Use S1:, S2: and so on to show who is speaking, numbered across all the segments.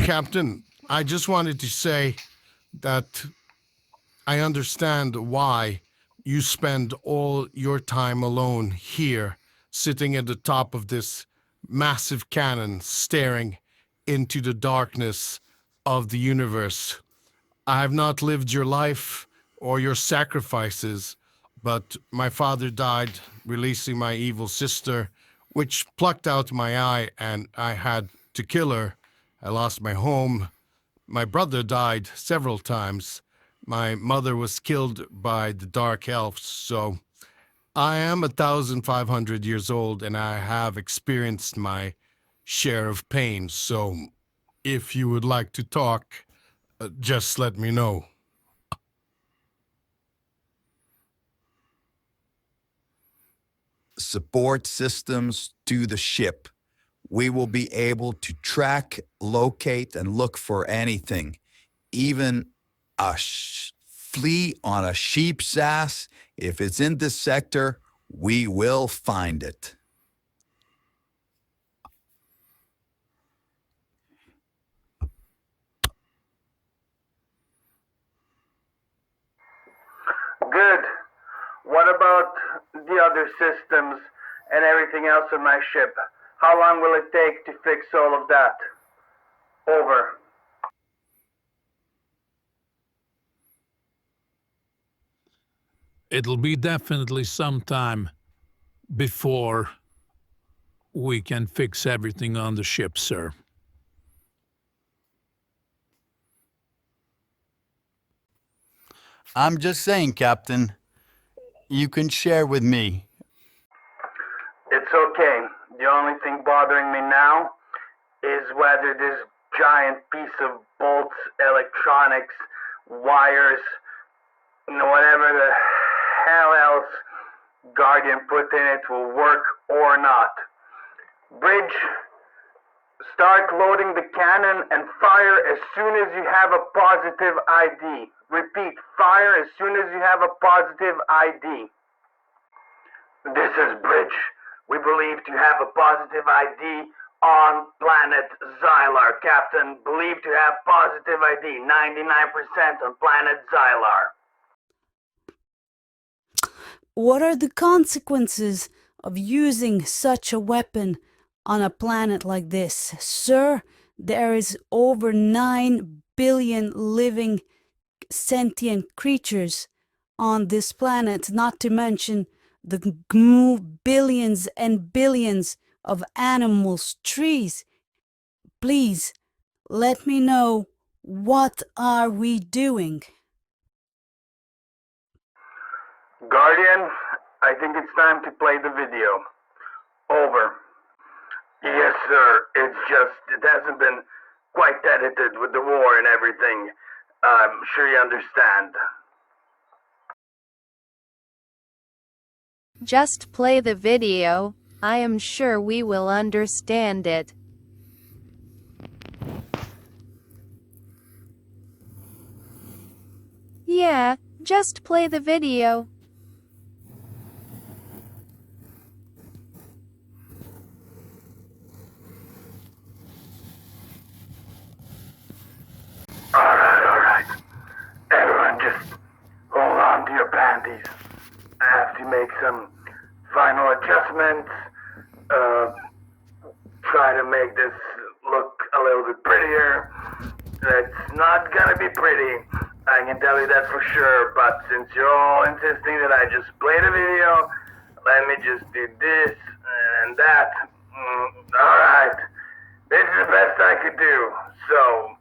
S1: Captain, I just wanted to say that I understand why you spend all your time alone here, sitting at the top of this massive cannon, staring into the darkness of the universe. I have not lived your life or your sacrifices, but my father died releasing my evil sister, which plucked out my eye, and I had to kill her. I lost my home. My brother died several times. My mother was killed by the dark elves, so I am 1,500 years old, and I have experienced my share of pain. So if you would like to talk, just let me know.
S2: Support systems to the ship. We will be able to track, locate, and look for anything, even a flea on a sheep's ass. If it's in this sector, we will find it.
S3: Good. What about the other systems and everything else on my ship? How long will it take to fix all of that? Over.
S4: It'll be definitely some time before we can fix everything on the ship, sir.
S2: I'm just saying, Captain, you can share with me.
S3: It's okay. The only thing bothering me now is whether this giant piece of bolts, electronics, wires, whatever the hell else Guardian put in it will work or not. Bridge, start loading the cannon and fire as soon as you have a positive ID. Repeat, fire as soon as you have a positive ID. This is Bridge. We believe to have a positive ID on planet Xylar, Captain. Believed to have positive ID, 99% on planet Xylar.
S5: What are the consequences of using such a weapon on a planet like this? Sir, there is over 9 billion living sentient creatures on this planet, not to mention the billions and billions of animals, trees. Please, let me know, what are we doing?
S3: Guardian, I think it's time to play the video. Over. Yes, sir. It's just, it hasn't been quite edited with the war and everything. I'm sure you understand.
S6: Just play the video. I am sure we will understand it. Yeah, just play the video.
S3: Alright. Everyone just hold on to your panties. I have to make some final adjustments. Try to make this look a little bit prettier. It's not gonna be pretty, I can tell you that for sure, but since you're all insisting that I just play the video, let me just do this and that. Alright. This is the best I could do, so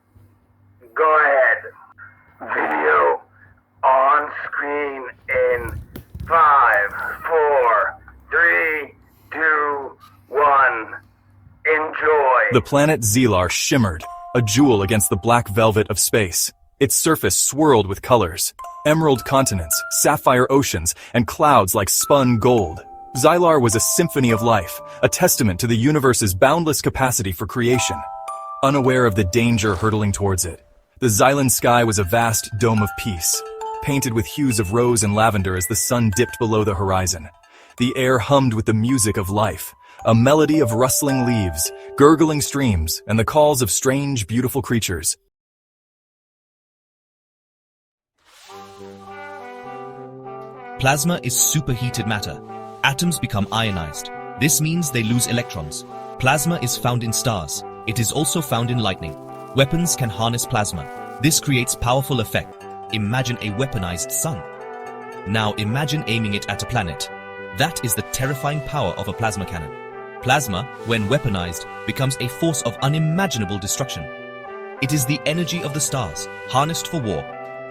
S3: go ahead. Video on screen in 5, 4, 3, 2, 1. Enjoy.
S7: The planet Xylar shimmered, a jewel against the black velvet of space. Its surface swirled with colors, emerald continents, sapphire oceans, and clouds like spun gold. Xylar was a symphony of life, a testament to the universe's boundless capacity for creation. Unaware of the danger hurtling towards it, the Xylan sky was a vast dome of peace, painted with hues of rose and lavender as the sun dipped below the horizon. The air hummed with the music of life, a melody of rustling leaves, gurgling streams, and the calls of strange, beautiful creatures.
S8: Plasma is superheated matter. Atoms become ionized. This means they lose electrons. Plasma is found in stars. It is also found in lightning. Weapons can harness plasma. This creates powerful effect. Imagine a weaponized sun. Now imagine aiming it at a planet. That is the terrifying power of a plasma cannon. Plasma, when weaponized, becomes a force of unimaginable destruction. It is the energy of the stars, harnessed for war.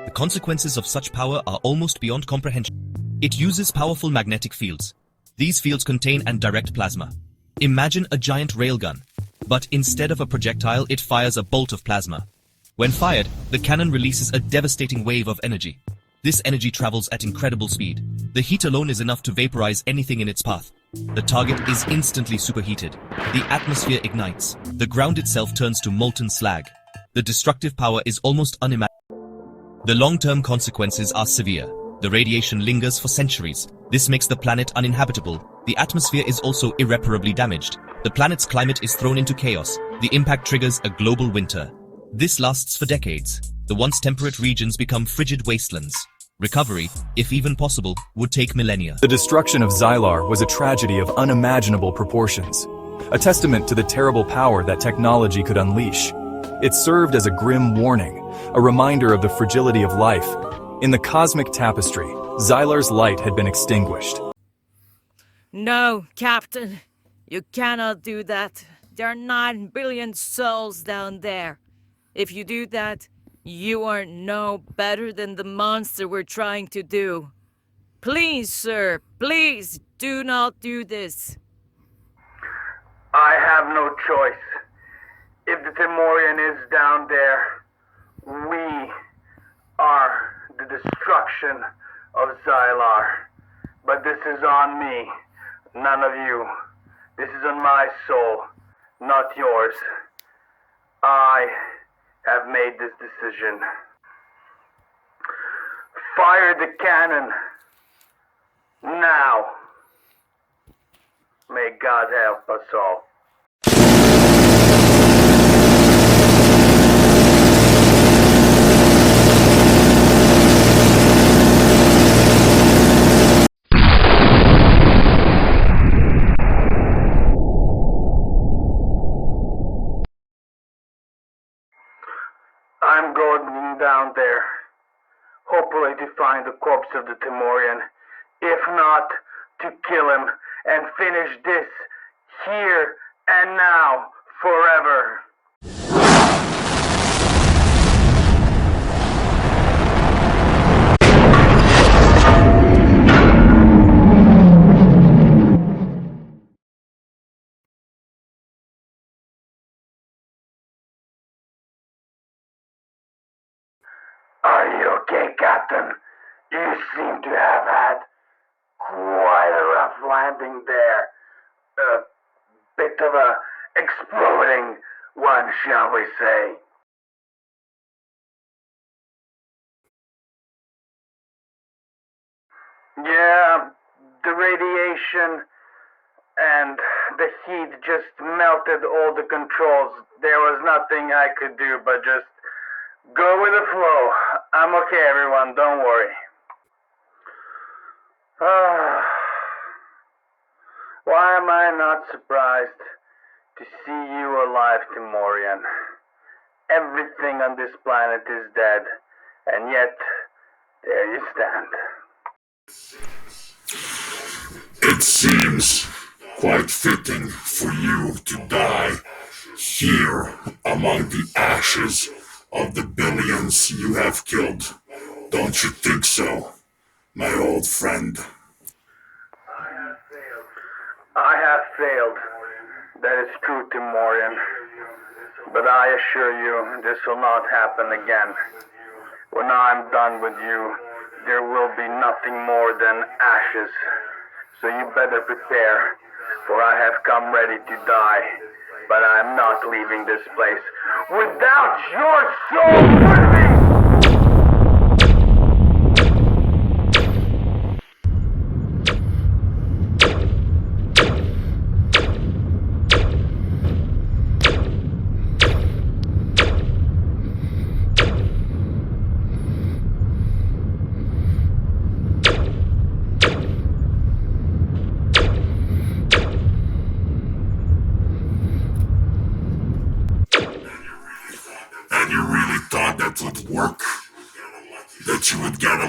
S8: The consequences of such power are almost beyond comprehension. It uses powerful magnetic fields. These fields contain and direct plasma. Imagine a giant railgun, but instead of a projectile, it fires a bolt of plasma. When fired, the cannon releases a devastating wave of energy. This energy travels at incredible speed. The heat alone is enough to vaporize anything in its path. The target is instantly superheated. The atmosphere ignites. The ground itself turns to molten slag. The destructive power is almost unimaginable. The long-term consequences are severe. The radiation lingers for centuries. This makes the planet uninhabitable. The atmosphere is also irreparably damaged. The planet's climate is thrown into chaos. The impact triggers a global winter. This lasts for decades. The once temperate regions become frigid wastelands. Recovery, if even possible, would take millennia.
S7: The destruction of Xylar was a tragedy of unimaginable proportions, a testament to the terrible power that technology could unleash. It served as a grim warning, a reminder of the fragility of life. In the cosmic tapestry, Xylar's light had been extinguished.
S9: No, Captain. You cannot do that. There are 9 billion souls down there. If you do that, you are no better than the monster we're trying to do. Please, sir, please do not do this.
S3: I have no choice. If the Timorian is down there, we are the destruction of Xylar. But this is on me, none of you. This is on my soul, not yours. I have made this decision. Fire the cannon. Now. May God help us all. I'm going down there, hopefully to find the corpse of the Timorian. If not, to kill him and finish this here and now, forever. Are you okay, Captain? You seem to have had quite a rough landing there. A bit of a exploding one, shall we say. Yeah, the radiation and the heat just melted all the controls. There was nothing I could do but just go with the flow. I'm okay, everyone. Don't worry. Why am I not surprised to see you alive, Timorian? Everything on this planet is dead, and yet, there you stand.
S10: It seems quite fitting for you to die here among the ashes of the billions you have killed. Don't you think so, my old friend?
S3: I have failed. That is true, Timorian. But I assure you, this will not happen again. When I'm done with you, there will be nothing more than ashes. So you better prepare, for I have come ready to die. But I am not leaving this place without your soul with me!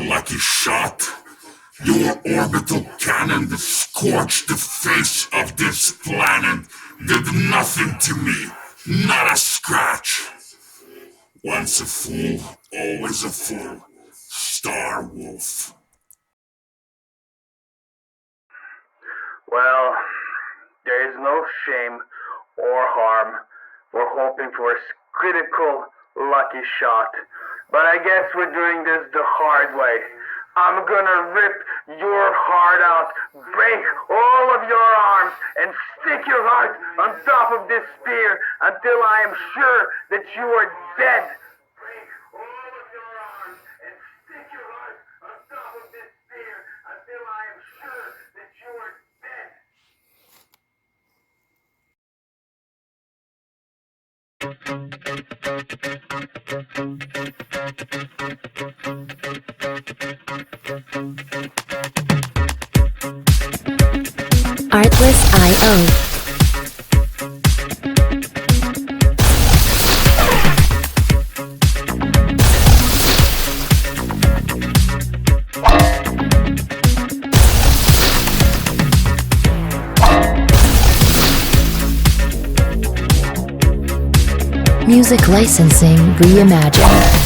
S10: lucky shot. Your orbital cannon that scorched the face of this planet did nothing to me. Not a scratch. Once a fool, always a fool. Star Wolf.
S3: Well, there is no shame or harm for hoping for a critical lucky shot. But I guess we're doing this the hard way. I'm gonna rip your heart out, break all of your arms, and stick your heart on top of this spear until I am sure that you are dead. Break all of your arms and stick your heart on top of this spear until I am sure that you are dead.
S11: Artlist.io. Music licensing reimagined.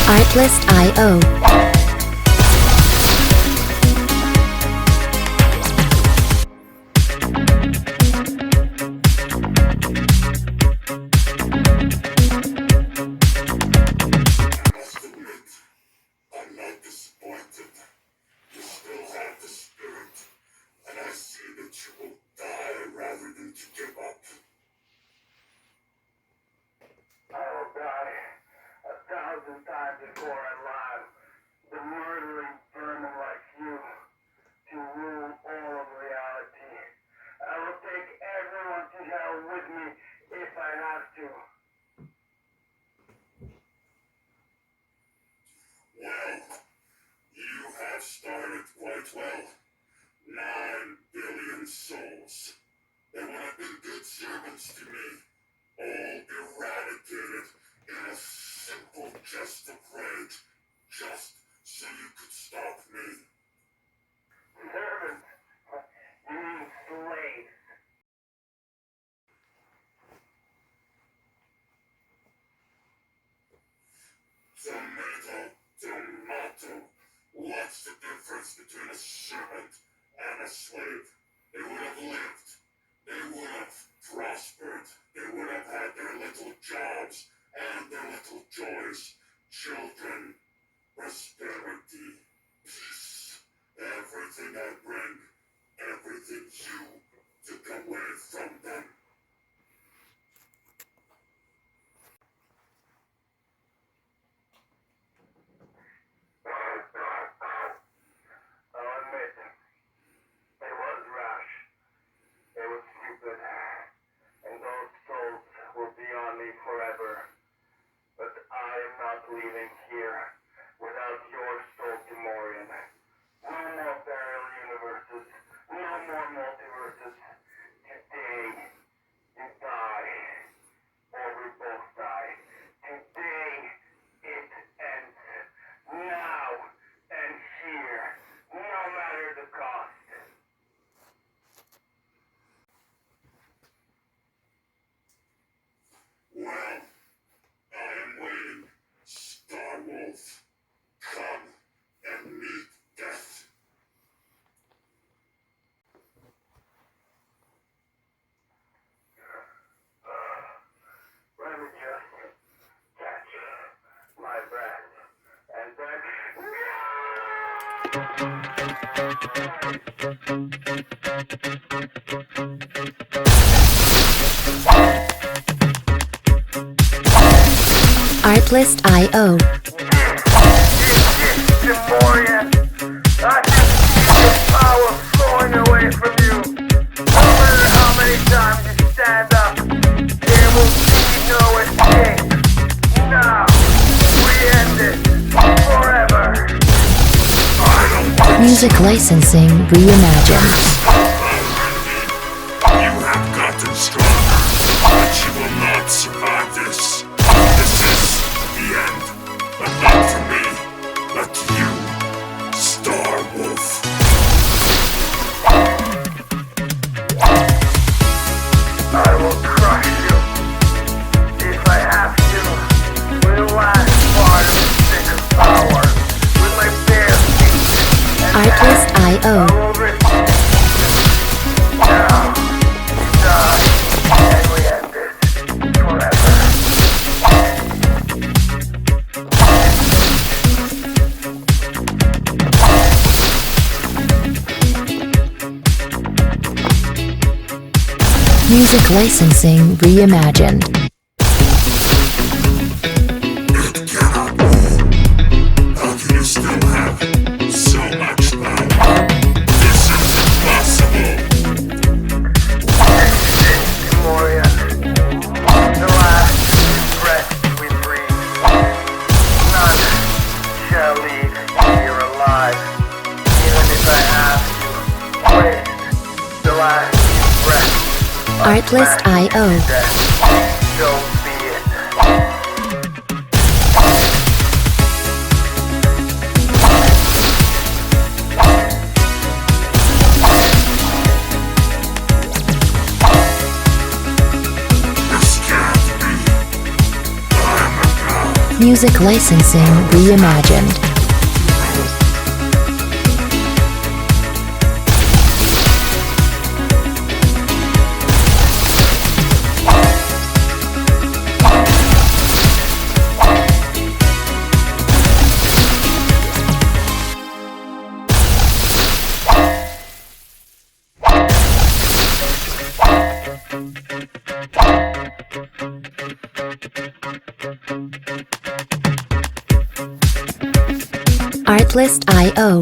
S11: Artlist.io.
S10: I'm not disappointed. You still have the spirit, and I see that you will die rather than to give up.
S3: I will die 1,000 times before I live. The murdering vermin like you to rule all of reality. I will take everyone to hell with me if I have to.
S10: Well, you have started quite well. 9 billion souls. They would have been good servants to me. All eradicated in a simple gest of rage, just so you could stop me.
S3: Servants? You mean slaves?
S10: Tomato, tomato. What's the difference between a servant and a slave? They would have lived. They would have prospered. They would have had their little jobs and their little joys. Children, prosperity, peace. Everything I bring, everything you took away from them.
S3: I'll admit, it was rash. It was stupid. And those souls will be on me forever. But I am not leaving here without your soul, Timorian. No more parallel universes. No more multiverses. Today, you die. Or we both die. Today, it ends. Now and here. No matter the cost.
S10: Well, I am waiting. Star Wolf, come and meet death.
S3: Let me just catch my breath and
S11: Artlist.io.
S3: Timorian, I can feel the power flow
S11: Music licensing reimagined.
S10: You have gotten stronger, but you will not survive this. This is the end, but not for me, but you, Star Wolf.
S3: I will crush you, if I have to, with the last part of the stick of power, with my bare feet.
S11: Artlist I.O.
S3: I will rip you. Now, die, and we end this forever.
S11: Music licensing reimagined.
S10: It cannot be. How can you still have so much power? This is impossible.
S3: Morian, the last breath we breathe. None shall leave here alive, even if I have to waste the last breath.
S11: Artlist I.O.
S3: So be it.
S10: This can't be. I'm a god.
S11: Music licensing reimagined. Artlist I.O.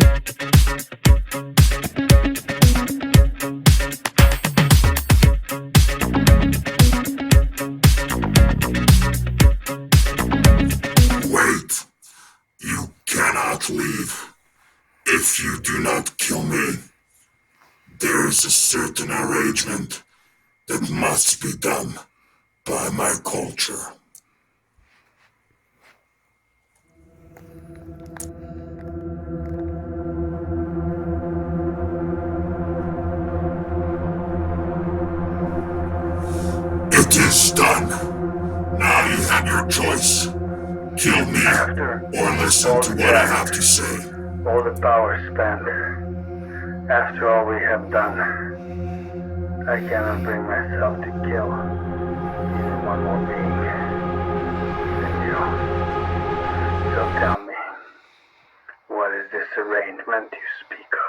S10: Wait. You cannot leave. If you do not kill me, there is a certain arrangement that must be done by my culture. It is done. Now you have your choice. Kill me or listen to what I have to say.
S3: All the power spent. After all we have done, I cannot bring myself to kill even one more being. Even you. So tell me, what is this arrangement you speak of?